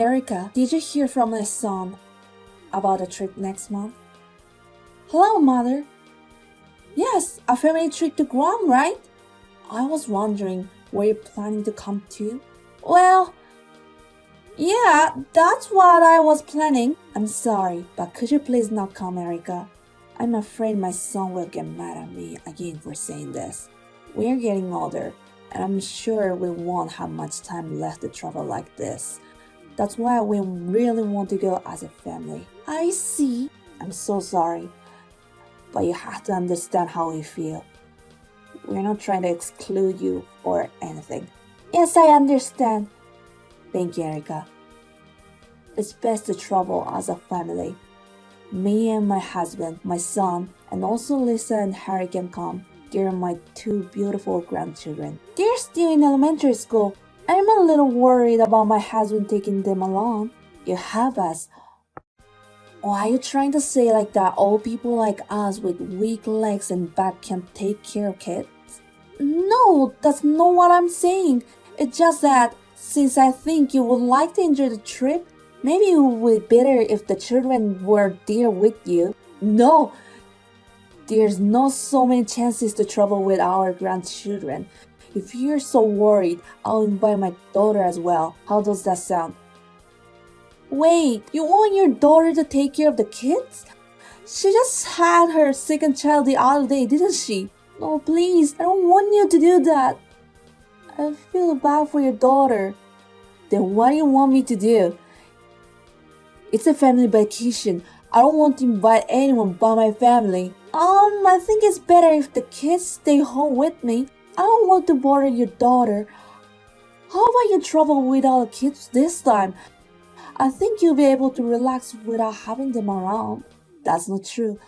Erica, did you hear from my son about a trip next month? Hello, mother. Yes, a family trip to Guam, right? I was wondering, were you planning to come too? Well, yeah, that's what I was planning. I'm sorry, but could you please not come, Erica? I'm afraid my son will get mad at me again for saying this. We're getting older, and I'm sure we won't have much time left to travel like this. That's why we really want to go as a family. I see. I'm so sorry, but you have to understand how we feel. We're not trying to exclude you or anything. Yes, I understand. Thank you, Erica. It's best to travel as a family. Me and my husband, my son, and also Lisa and Harry can come. They're my two beautiful grandchildren. They're still in elementary school. I'm a little worried about my husband taking them along. You have us. Why are you trying to say like that old people like us with weak legs and back can take care of kids? No, that's not what I'm saying. It's just that since I think you would like to enjoy the trip, maybe it would be better if the children were there with you. No, there's not so many chances to travel with our grandchildren. If you're so worried, I'll invite my daughter as well. How does that sound? Wait, you want your daughter to take care of the kids? She just had her second child the other day, didn't she? No, please, I don't want you to do that. I feel bad for your daughter. Then what do you want me to do? It's a family vacation. I don't want to invite anyone but my family. I think it's better if the kids stay home with me. I don't want to bother your daughter. How about you travel without the kids this time? I think you'll be able to relax without having them around. That's not true.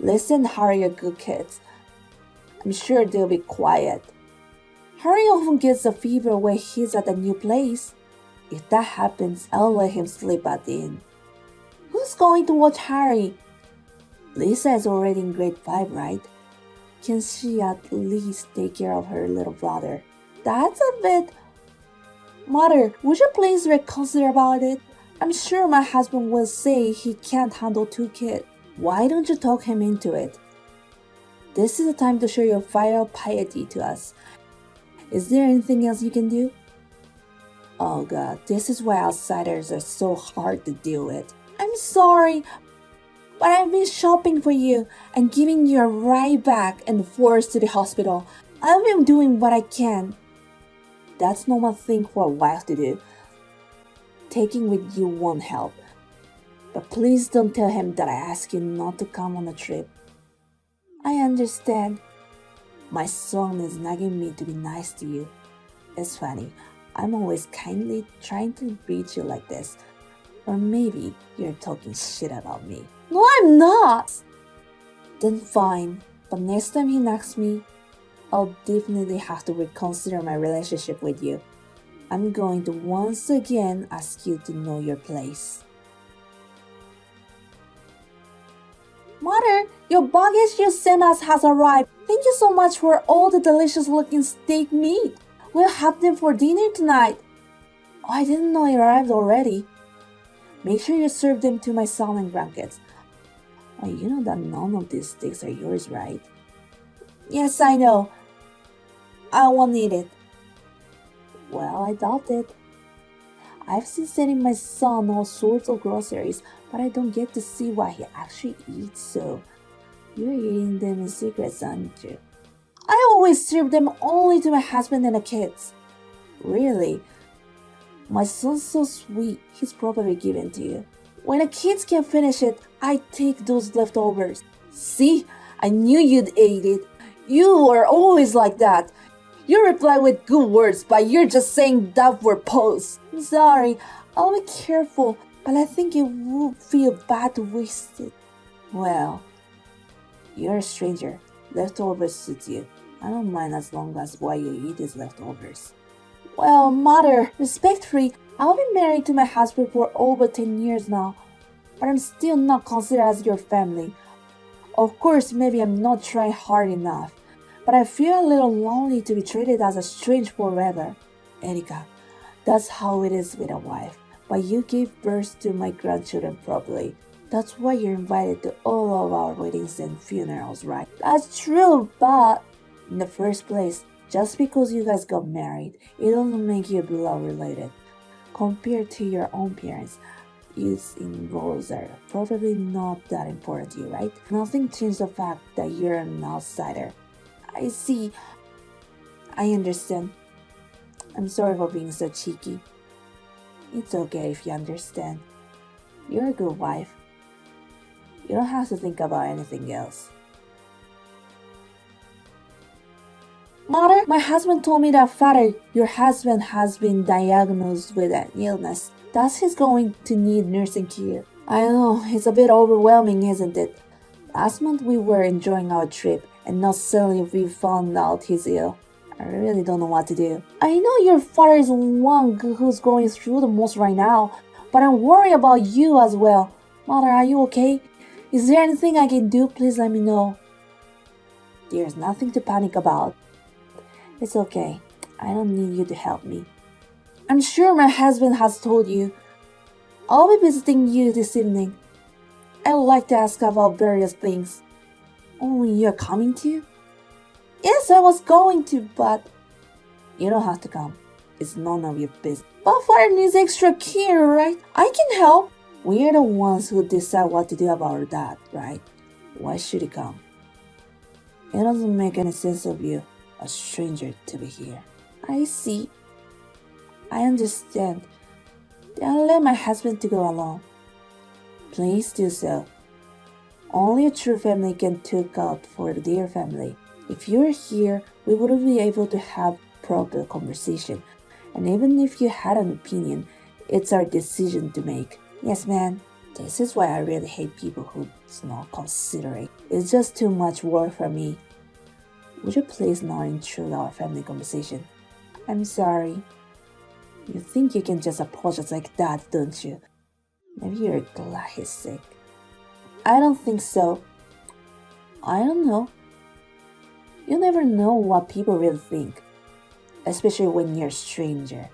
Listen, Harry are good kids. I'm sure they'll be quiet. Harry often gets a fever when he's at a new place. If that happens, I'll let him sleep at the inn. Who's going to watch Harry? Lisa is already in grade 5, right? Can she at least take care of her little brother? That's a bit... Mother, would you please reconsider about it? I'm sure my husband will say he can't handle 2 kids. Why don't you talk him into it? This is the time to show your filial piety to us. Is there anything else you can do? Oh God, this is why outsiders are so hard to deal with. I'm sorry, but I've been shopping for you and giving you a ride back and forth to the hospital. I've been doing what I can. That's normal thing for a wife to do. Taking with you won't help. But please don't tell him that I asked you not to come on the trip. I understand. My son is nagging me to be nice to you. It's funny. I'm always kindly trying to reach you like this. Or maybe you're talking shit about me. No, I'm not! Then fine. But next time he nags me, I'll definitely have to reconsider my relationship with you. I'm going to once again ask you to know your place. Mother, your baggage you sent us has arrived. Thank you so much for all the delicious looking steak meat. We'll have them for dinner tonight. Oh, I didn't know it arrived already. Make sure you serve them to my son and grandkids. Oh, you know that none of these steaks are yours, right? Yes, I know. I won't eat it. Well, I doubt it. I've seen sending my son all sorts of groceries, but I don't get to see what he actually eats, so you're eating them in secret, aren't you? I always serve them only to my husband and the kids. Really? My son's so sweet, he's probably given to you. When the kids can't finish it, I take those leftovers. See? I knew you'd eat it. You are always like that. You reply with good words, but you're just saying that for pose. Sorry, I'll be careful, but I think it would feel bad to waste it. Well, you're a stranger. Leftovers suits you. I don't mind as long as what you eat is leftovers. Well, Mother, respectfully, I've been married to my husband for over 10 years now, but I'm still not considered as your family. Of course, maybe I'm not trying hard enough, but I feel a little lonely to be treated as a stranger forever. Erika, that's how it is with a wife. but you gave birth to my grandchildren properly. That's why you're invited to all of our weddings and funerals, right? That's true, but in the first place, just because you guys got married, it doesn't make you blood related. Compared to your own parents, its roles are probably not that important to you, right? Nothing changes the fact that you're an outsider. I see. I understand. I'm sorry for being so cheeky. It's okay if you understand. You're a good wife. You don't have to think about anything else. Mother, my husband told me that father, your husband has been diagnosed with an illness. Thus he's going to need nursing care. I know, it's a bit overwhelming, isn't it? Last month we were enjoying our trip and now suddenly we found out he's ill. I really don't know what to do. I know your father is the one who's going through the most right now, but I'm worried about you as well. Mother, are you okay? Is there anything I can do? Please let me know. There's nothing to panic about. It's okay. I don't need you to help me. I'm sure my husband has told you. I'll be visiting you this evening. I would like to ask about various things. Only you're coming too? Yes, I was going to, but you don't have to come. It's none of your business. But father needs extra care, right? I can help. We're the ones who decide what to do about that, right? Why should he come? It doesn't make any sense of you, a stranger, to be here. I see. I understand. Then I'll let my husband to go alone. Please do so. Only a true family can look out for their family. If you're here, we wouldn't be able to have proper conversation. And even if you had an opinion, it's our decision to make. Yes, man. This is why I really hate people who's not considerate. It's just too much work for me. Would you please not intrude our family conversation? I'm sorry. You think you can just apologize like that, don't you? Maybe you're glad he's sick. I don't think so. I don't know. You never know what people really think, especially when you're a stranger.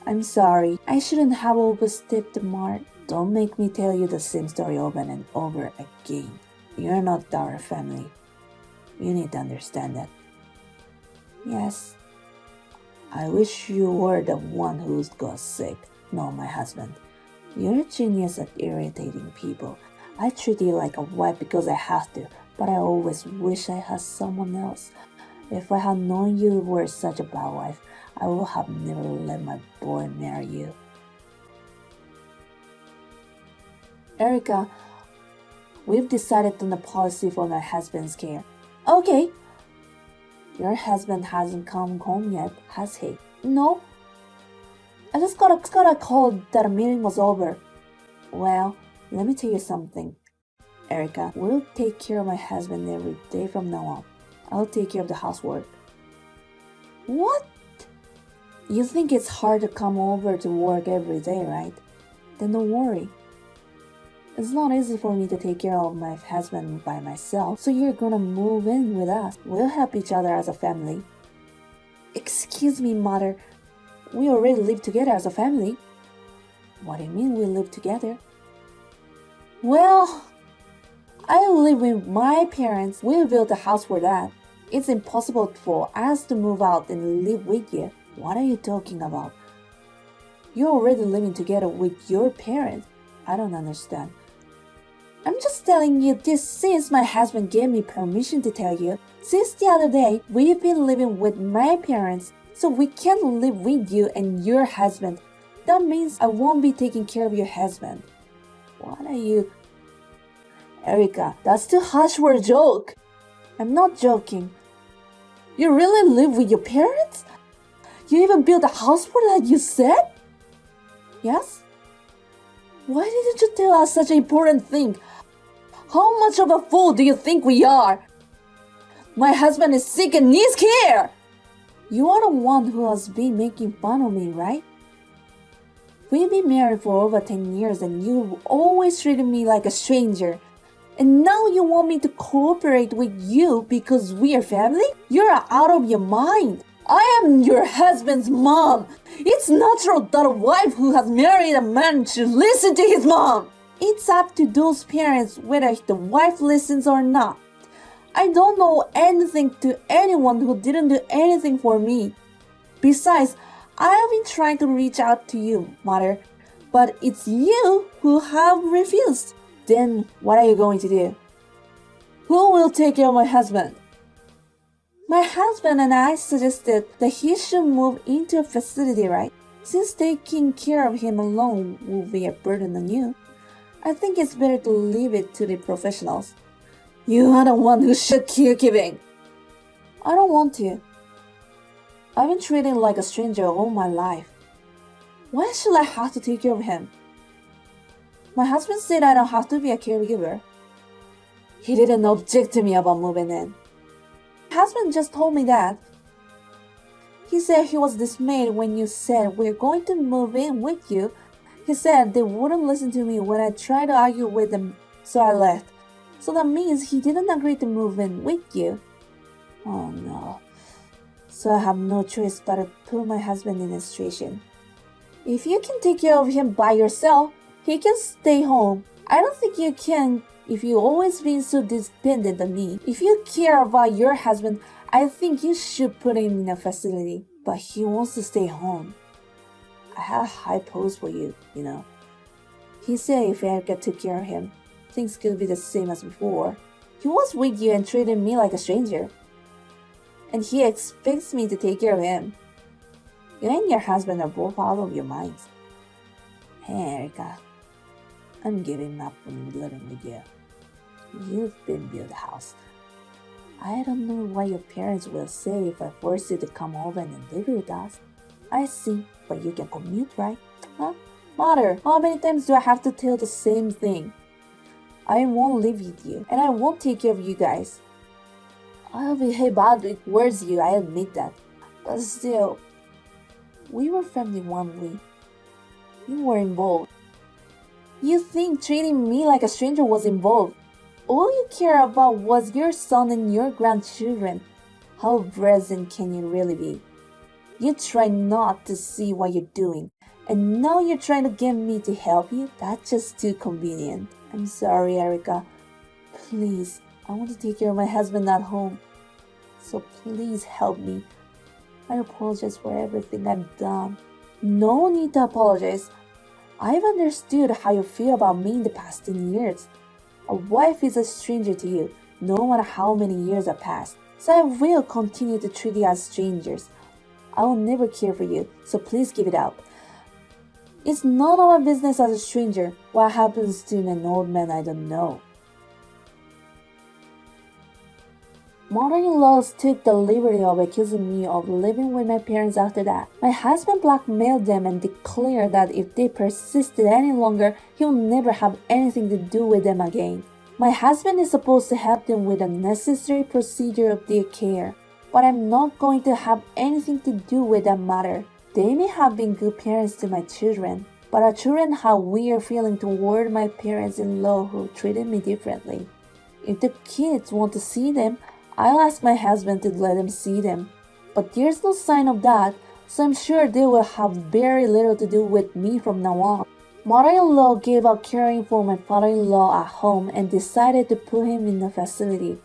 I'm sorry. I shouldn't have overstepped the mark. Don't make me tell you the same story over and over again. You're not our family. You need to understand that. Yes. I wish you were the one who got sick, not my husband. You're a genius at irritating people. I treat you like a wife because I have to, but I always wish I had someone else. If I had known you were such a bad wife, I would have never let my boy marry you. Erica, we've decided on the policy for my husband's care. Okay. Your husband hasn't come home yet, has he? No. I just got a call that a meeting was over. Well, let me tell you something. Erica, we'll take care of my husband every day from now on. I'll take care of the housework. What? You think it's hard to come over to work every day, right? Then don't worry. It's not easy for me to take care of my husband by myself, so you're gonna move in with us. We'll help each other as a family. Excuse me, mother. We already live together as a family. What do you mean we live together? Well, I live with my parents. We built a house for that. It's impossible for us to move out and live with you. What are you talking about? You're already living together with your parents. I don't understand. I'm just telling you this since my husband gave me permission to tell you. Since the other day, we've been living with my parents, so we can't live with you and your husband. That means I won't be taking care of your husband. What are you... Erica, that's too harsh for a joke. I'm not joking. You really live with your parents? You even built a house for that, you said? Yes? Why didn't you tell us such an important thing? How much of a fool do you think we are? My husband is sick and needs care! You are the one who has been making fun of me, right? We've been married for over 10 years and you always treated me like a stranger. And now you want me to cooperate with you because we are family? You're out of your mind. I am your husband's mom. It's natural that a wife who has married a man should listen to his mom. It's up to those parents whether the wife listens or not. I don't know anything to anyone who didn't do anything for me. Besides, I have been trying to reach out to you, mother, but it's you who have refused. Then what are you going to do? Who will take care of my husband? My husband and I suggested that he should move into a facility, right? Since taking care of him alone will be a burden on you, I think it's better to leave it to the professionals. You are the one who should caregiving. I don't want to. I've been treated like a stranger all my life. Why should I have to take care of him? My husband said I don't have to be a caregiver. He didn't object to me about moving in. My husband just told me that. He said he was dismayed when you said we're going to move in with you. He said they wouldn't listen to me when I tried to argue with them, so I left. So that means he didn't agree to move in with you. Oh no. So I have no choice but to put my husband in a situation. If you can take care of him by yourself, he can stay home. I don't think you can if you've always been so dependent on me. If you care about your husband, I think you should put him in a facility. But he wants to stay home. I have high hopes for you, you know. He said if Erica took care of him, things could be the same as before. He was with you and treated me like a stranger. And he expects me to take care of him. You and your husband are both out of your minds. Hey, Erica, I'm giving up on living with you. You've been built a house. I don't know what your parents will say if I force you to come over and live with us. I see, but you can commute, right? Huh? Mother, how many times do I have to tell the same thing? I won't live with you, and I won't take care of you guys. I'll behave badly towards you, I admit that. But still, we were family one week. You were involved. You think treating me like a stranger was involved. All you care about was your son and your grandchildren. How present can you really be? You try not to see what you're doing, and now you're trying to get me to help you? That's just too convenient. I'm sorry, Erica. Please, I want to take care of my husband at home. So please help me. I apologize for everything I've done. No need to apologize. I've understood how you feel about me in the past 10 years. A wife is a stranger to you, no matter how many years have passed. So I will continue to treat you as strangers. I will never care for you, so please give it up. It's none of my business as a stranger what happens to an old man I don't know. Mother-in-laws took the liberty of accusing me of living with my parents after that. My husband blackmailed them and declared that if they persisted any longer, he would never have anything to do with them again. My husband is supposed to help them with the necessary procedure of their care, but I'm not going to have anything to do with that matter. They may have been good parents to my children, but our children have weird feeling toward my parents-in-law who treated me differently. If the kids want to see them, I'll ask my husband to let them see them. But there's no sign of that, so I'm sure they will have very little to do with me from now on. Mother-in-law gave up caring for my father-in-law at home and decided to put him in a facility.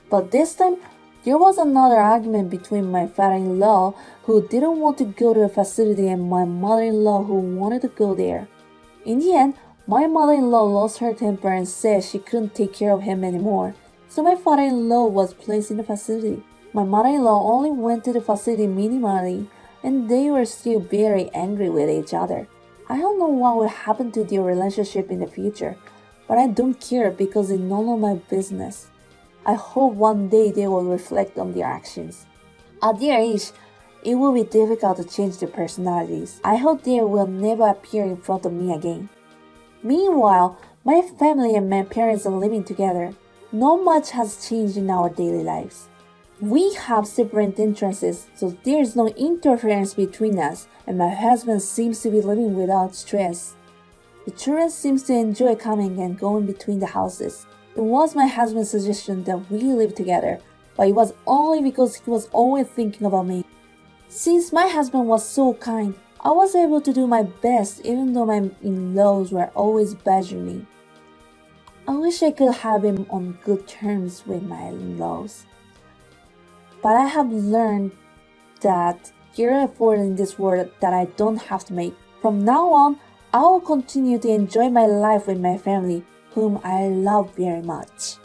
But this time, there was another argument between my father-in-law, who didn't want to go to the facility, and my mother-in-law, who wanted to go there. In the end, my mother-in-law lost her temper and said she couldn't take care of him anymore. So my father-in-law was placed in the facility. My mother-in-law only went to the facility minimally, and they were still very angry with each other. I don't know what will happen to their relationship in the future, but I don't care because it's none of my business. I hope one day they will reflect on their actions. At their age, it will be difficult to change their personalities. I hope they will never appear in front of me again. Meanwhile, my family and my parents are living together. Not much has changed in our daily lives. We have separate entrances, so there is no interference between us, and my husband seems to be living without stress. The children seem to enjoy coming and going between the houses. It was my husband's suggestion that we live together, but it was only because he was always thinking about me. Since my husband was so kind, I was able to do my best even though my in-laws were always badgering me. I wish I could have been on good terms with my in-laws. But I have learned that there are efforts in this world that I don't have to make. From now on, I will continue to enjoy my life with my family, whom I love very much.